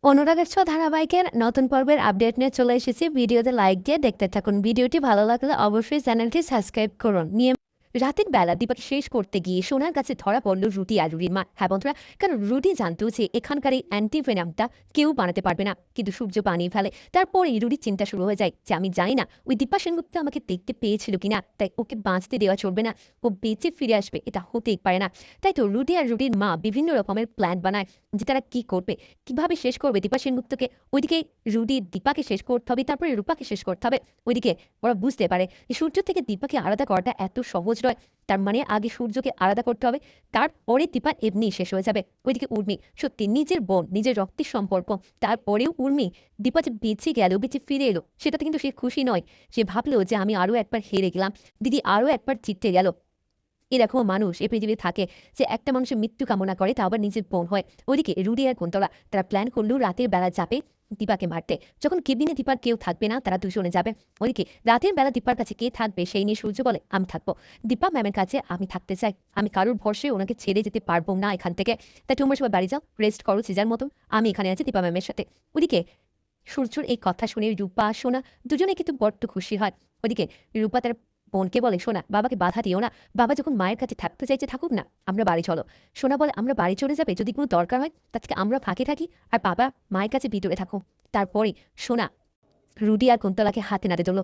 অনুরাগের ছ ধারাবাহিকের নতুন পর্বের আপডেট নিয়ে চলে এসেছি। ভিডিওতে লাইক দিয়ে দেখতে থাকুন। ভিডিওটি ভালো লাগলে অবশ্যই চ্যানেলটি সাবস্ক্রাইব করুন। রাতের বেলা দীপাকে শেষ করতে গিয়ে সোনার কাছে ধরা পড়ল রুটি আর রুটির মা। হ্যাঁ বন্ধুরা, কারণ রুটি জানতো যে এখানকার এই অ্যান্টিভেনামটা কেউ বানাতে পারবে না, কিন্তু সূর্য বানিয়ে ফেলে। তারপরেই রুটির চিন্তা শুরু হয়ে যায় যে আমি জানি না ওই দীপা সেনগুপ্ত আমাকে দেখতে পেয়েছিল কিনা, তাই ওকে বাঁচতে দেওয়া চলবে না, ও বেঁচে ফিরে আসবে এটা হতেই পারে না। তাই তো রুটি আর রুটির মা বিভিন্ন রকমের প্ল্যান বানায় যে তারা কি করবে, কিভাবে শেষ করবে দীপা সেনগুপ্তকে। ওইদিকে রুটি দীপাকে শেষ করতে হবে, তারপরে রূপাকে শেষ করতে হবে। ওইদিকে ওরা বুঝতে পারে যে সূর্য থেকে দীপাকে আলাদা করাটা এত সহজ নয়। তার মানে আগে সূর্যকে আলাদা করতে হবে, তারপরে দীপা এমনি শেষ হয়ে যাবে। ওইদিকে উর্মি সত্যি নিজের বোন, নিজের রক্তের সম্পর্ক, তারপরেও উর্মি দীপা যে বেঁচে গেল, বেঁচে ফিরে এলো, সেটাতে কিন্তু সে খুশি নয়। সে ভাবলো যে আমি আরও একবার হেরে গেলাম, দিদি আরও একবার জিততে গেল। এরকম মানুষ এ পৃথিবী থাকে যে একটা মানুষের মৃত্যু কামনা করে, তা আবার নিজের বোন হয়। ওইদিকে রুডি আর কুন্তলা তারা প্ল্যান করলো রাতের বেলা যাবে দীপাকে মারতে। যখন কেবিনে দীপার কেউ থাকবে না, তারা দুজনে যাবে। ওইদিকে রাতের বেলা দীপার কাছে কে থাকবে সেই নিয়ে সূর্য বলে আমি থাকবো। দীপা ম্যামের কাছে আমি থাকতে চাই, আমি কারোর ভরসায় ওনাকে ছেড়ে যেতে পারবো না এখান থেকে। তাই তোমরা সবাই বাড়ি যাও, রেস্ট করো সিজার মতন, আমি এখানে আছি দীপা ম্যামের সাথে। ওইদিকে সূর্যর এই কথা শুনে রূপা সোনা দুজনে কিন্তু বড্ড খুশি হয়। ওদিকে রূপা তার বোনকে বলে সোনা বাবাকে বাধা দিও না, বাবা যখন মায়ের কাছে থাকতে চাইছে থাকুক না, আমরা বাড়ি চলো। সোনা বলে আমরা বাড়ি চলে যাবে, যদি কোনো দরকার হয় তার থেকে আমরা ফাঁকে থাকি, আর বাবা মায়ের কাছে ভিতরে থাকো। তারপরে সোনা রুডি আর কুন্তলাকে হাতে নাতে দিল।